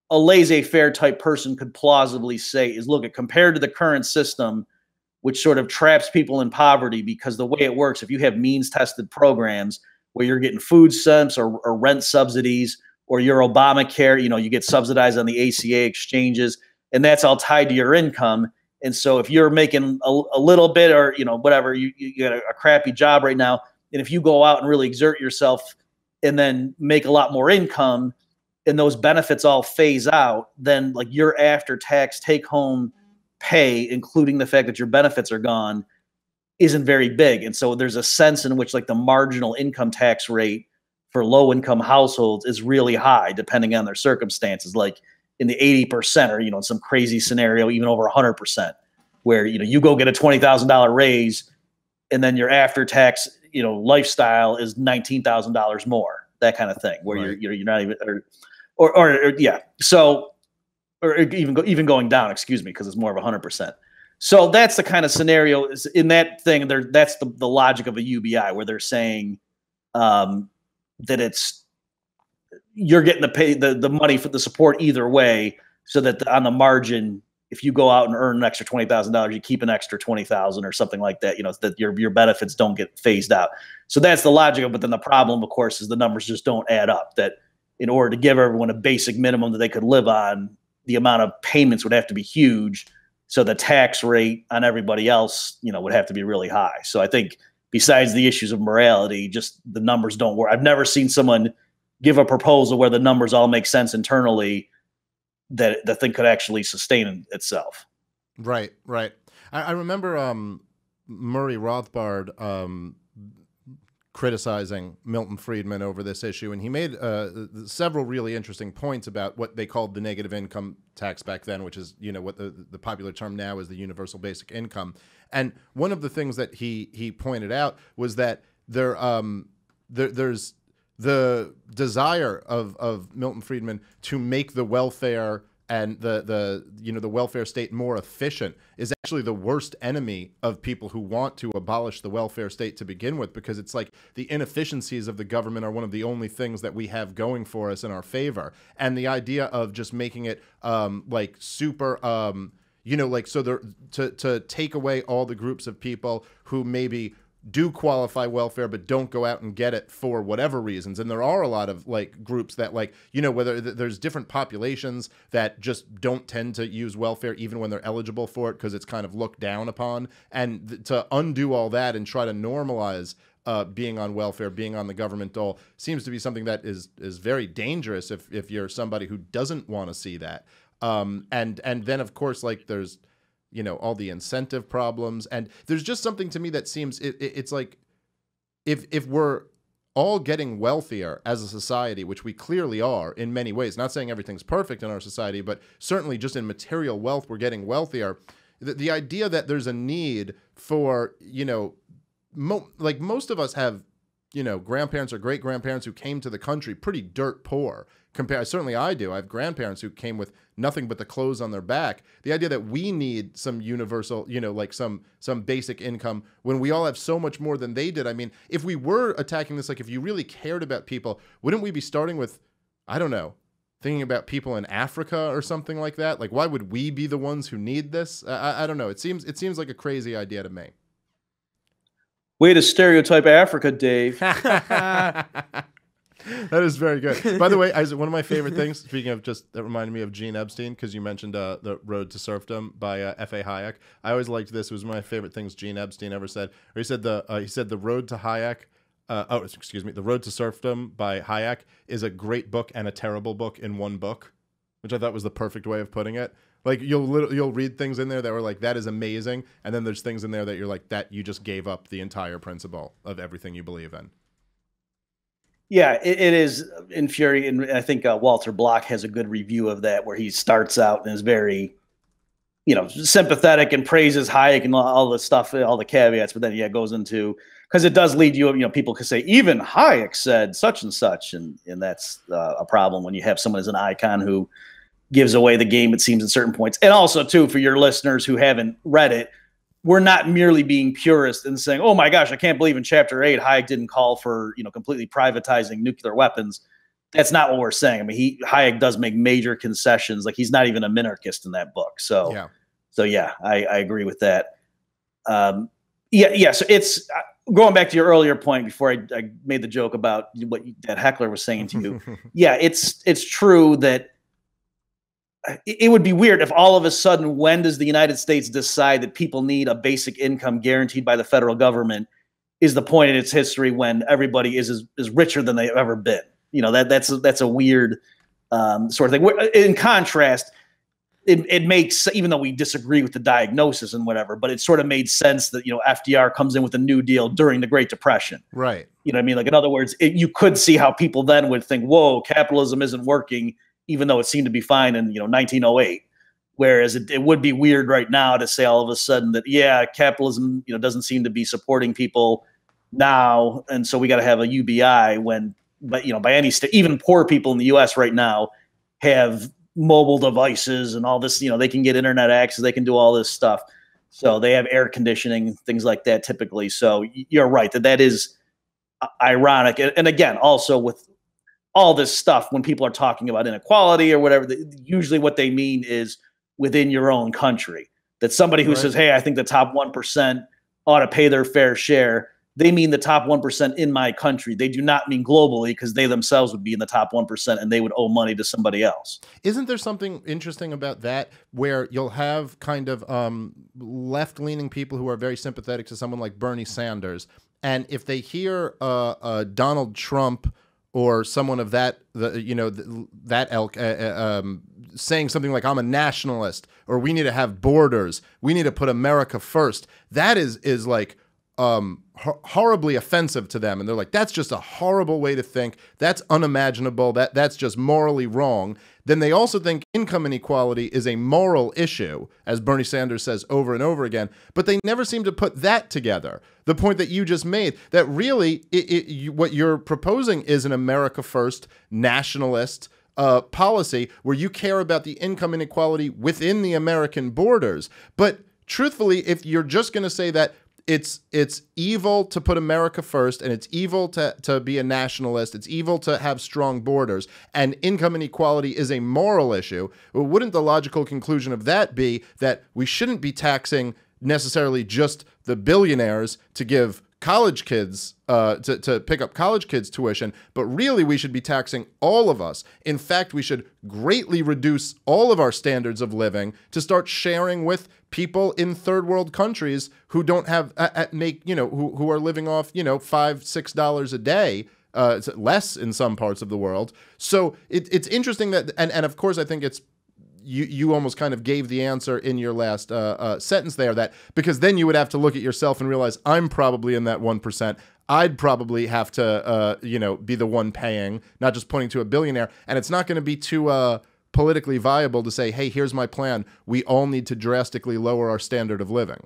a laissez-faire type person could plausibly say is, look, compared to the current system, which sort of traps people in poverty, because the way it works, if you have means-tested programs where you're getting food stamps or rent subsidies, or your Obamacare, you get subsidized on the ACA exchanges, and that's all tied to your income. And so if you're making a little bit, or whatever, you got a crappy job right now, and if you go out and really exert yourself and then make a lot more income, and those benefits all phase out, then like your after-tax take-home pay, including the fact that your benefits are gone, isn't very big. And so there's a sense in which like the marginal income tax rate for low-income households is really high, depending on their circumstances, like in the 80%, or in some crazy scenario, even over 100%, where you go get a $20,000 raise, and then your after-tax lifestyle is $19,000 more, that kind of thing, where right. you're not even or yeah. So, or even going down, excuse me, because it's more of 100%. So that's the kind of scenario is in that thing. That's the logic of a UBI, where they're saying that you're getting the money for the support either way, so that on the margin, if you go out and earn an extra $20,000, you keep an extra $20,000 or something like that. That your benefits don't get phased out. So that's the logic of it. But then the problem, of course, is the numbers just don't add up. That in order to give everyone a basic minimum that they could live on, the amount of payments would have to be huge. So the tax rate on everybody else, would have to be really high. So I think besides the issues of morality, just the numbers don't work. I've never seen someone give a proposal where the numbers all make sense internally, that the thing could actually sustain itself. Right, right. I remember Murray Rothbard criticizing Milton Friedman over this issue, and he made several really interesting points about what they called the negative income tax back then, which is what the popular term now is the universal basic income. And one of the things that he pointed out was that there's the desire of Milton Friedman to make the welfare and the welfare state more efficient is actually the worst enemy of people who want to abolish the welfare state to begin with, because it's like the inefficiencies of the government are one of the only things that we have going for us in our favor. And the idea of just making it like super so to take away all the groups of people who maybe do qualify welfare but don't go out and get it for whatever reasons. And there are a lot of like groups that whether there's different populations that just don't tend to use welfare even when they're eligible for it, because it's kind of looked down upon. And to undo all that and try to normalize being on welfare, being on the government dole, seems to be something that is very dangerous if you're somebody who doesn't want to see that. And then of course, like there's all the incentive problems. And there's just something to me that seems, it's like, if we're all getting wealthier as a society, which we clearly are in many ways, not saying everything's perfect in our society, but certainly just in material wealth, we're getting wealthier. The idea that there's a need for, like most of us have, grandparents or great grandparents who came to the country pretty dirt poor. Certainly I do. I have grandparents who came with nothing but the clothes on their back. The idea that we need some universal, like some basic income when we all have so much more than they did. I mean, if we were attacking this, like if you really cared about people, wouldn't we be starting with, I don't know, thinking about people in Africa or something like that? Like, why would we be the ones who need this? I don't know. It seems like a crazy idea to me. Way to stereotype Africa, Dave. That is very good. By the way, one of my favorite things, speaking of that reminded me of Gene Epstein, because you mentioned The Road to Serfdom by F.A. Hayek. I always liked this. It was one of my favorite things Gene Epstein ever said. Or he said The Road to Hayek, The Road to Serfdom by Hayek is a great book and a terrible book in one book, which I thought was the perfect way of putting it. Like you'll read things in there that were like, that is amazing, and then there's things in there that you're like, that you just gave up the entire principle of everything you believe in. Yeah, it is infuriating. And I think Walter Block has a good review of that, where he starts out and is very, sympathetic and praises Hayek and all the stuff, all the caveats, but then goes into, because it does lead you, people could say even Hayek said such and such, and that's a problem when you have someone as an icon who gives away the game, it seems, at certain points. And also too, for your listeners who haven't read it, we're not merely being purist and saying, oh my gosh, I can't believe in chapter 8, Hayek didn't call for, completely privatizing nuclear weapons. that's not what we're saying. I mean, Hayek does make major concessions. Like, he's not even a minarchist in that book. So, yeah, I agree with that. So it's going back to your earlier point before I made the joke about what that heckler was saying to you. Yeah, it's true that it would be weird if all of a sudden, when does the United States decide that people need a basic income guaranteed by the federal government is the point in its history when everybody is richer than they've ever been. You know, that's a weird sort of thing. In contrast, it makes, even though we disagree with the diagnosis and whatever, but it sort of made sense that, you know, FDR comes in with a New Deal during the Great Depression. Right. You know what I mean? Like, in other words, you could see how people then would think, whoa, capitalism isn't working, even though it seemed to be fine in, 1908. Whereas it would be weird right now to say all of a sudden that, yeah, capitalism, doesn't seem to be supporting people now. And so we got to have a UBI by any state, even poor people in the US right now have mobile devices and all this, they can get internet access, they can do all this stuff. So they have air conditioning, things like that typically. So you're right that is ironic. And again, also with all this stuff, when people are talking about inequality or whatever, usually what they mean is within your own country. That somebody who says, hey, I think the top 1% ought to pay their fair share, they mean the top 1% in my country. They do not mean globally, because they themselves would be in the top 1% and they would owe money to somebody else. Isn't there something interesting about that, where you'll have kind of left-leaning people who are very sympathetic to someone like Bernie Sanders, and if they hear Donald Trump or someone of that ilk saying something like, I'm a nationalist, or we need to have borders, we need to put America first, that is like horribly offensive to them. And they're like, that's just a horrible way to think. That's unimaginable. That's just morally wrong. Then they also think income inequality is a moral issue, as Bernie Sanders says over and over again, but they never seem to put that together. The point that you just made, that really what you're proposing is an America first nationalist policy where you care about the income inequality within the American borders. But truthfully, if you're just going to say that it's evil to put America first, and it's evil to be a nationalist, it's evil to have strong borders, and income inequality is a moral issue, well, wouldn't the logical conclusion of that be that we shouldn't be taxing necessarily just the billionaires to give college kids to pick up college kids' tuition, but really we should be taxing all of us. In fact, we should greatly reduce all of our standards of living to start sharing with people in third world countries who don't have who are living off $5, $6 a day, less in some parts of the world. So it's interesting that, and of course I think it's, you almost kind of gave the answer in your last sentence there, that because then you would have to look at yourself and realize, I'm probably in that 1%. I'd probably have to, be the one paying, not just pointing to a billionaire. And it's not going to be too politically viable to say, hey, here's my plan. We all need to drastically lower our standard of living.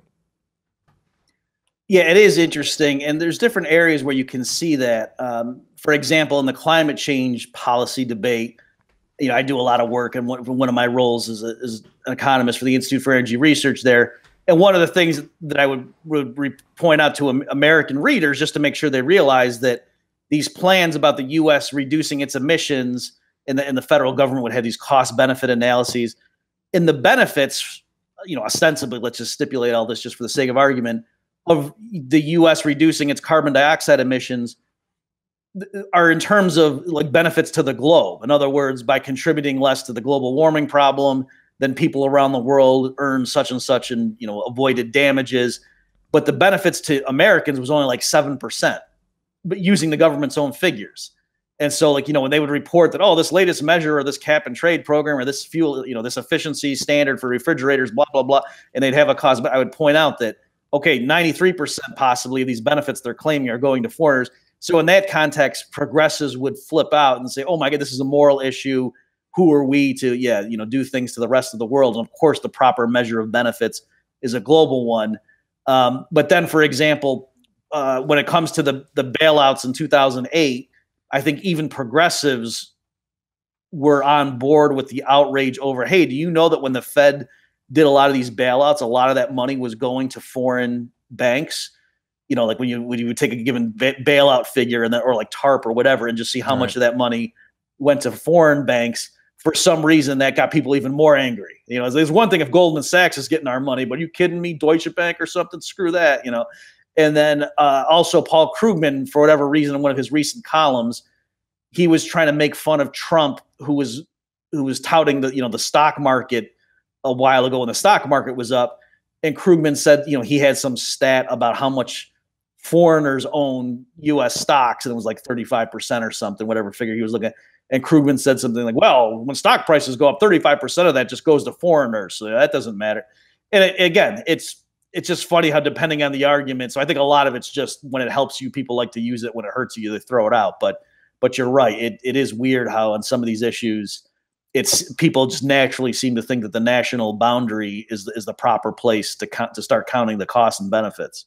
Yeah, it is interesting. And there's different areas where you can see that. For example, in the climate change policy debate, I do a lot of work, and one of my roles is an economist for the Institute for Energy Research there. And one of the things that I would point out to American readers, just to make sure they realize that these plans about the U.S. reducing its emissions, and the federal government would have these cost-benefit analyses. And the benefits, ostensibly, let's just stipulate all this just for the sake of argument, of the U.S. reducing its carbon dioxide emissions are in terms of like benefits to the globe. In other words, by contributing less to the global warming problem, then people around the world earn such and such and, avoided damages. But the benefits to Americans was only like 7%, but using the government's own figures. And so when they would report that, oh, this latest measure or this cap and trade program or this fuel, this efficiency standard for refrigerators, blah, blah, blah, and they'd have a cost, but I would point out that, okay, 93% possibly of these benefits they're claiming are going to foreigners. So in that context, progressives would flip out and say, oh my God, this is a moral issue. Who are we to, do things to the rest of the world? And of course, the proper measure of benefits is a global one. But then, for example, when it comes to the bailouts in 2008, I think even progressives were on board with the outrage over, hey, do you know that when the Fed did a lot of these bailouts, a lot of that money was going to foreign banks? Like when you would take a given bailout figure and then, or like TARP or whatever, and just see how much of that money went to foreign banks, for some reason that got people even more angry. You know, there's one thing if Goldman Sachs is getting our money, but are you kidding me? Deutsche Bank or something? Screw that, you know. And then also Paul Krugman, for whatever reason, in one of his recent columns, he was trying to make fun of Trump, who was touting the stock market a while ago when the stock market was up. And Krugman said, he had some stat about how much foreigners own U.S. stocks, and it was like 35% or something, whatever figure he was looking at. And Krugman said something like, well, when stock prices go up, 35% of that just goes to foreigners, so that doesn't matter. And again, it's just funny how, depending on the argument, so I think a lot of it's just when it helps you, people like to use it. When it hurts you, they throw it out. But you're right. It is weird how on some of these issues, people just naturally seem to think that the national boundary is the proper place to start counting the costs and benefits.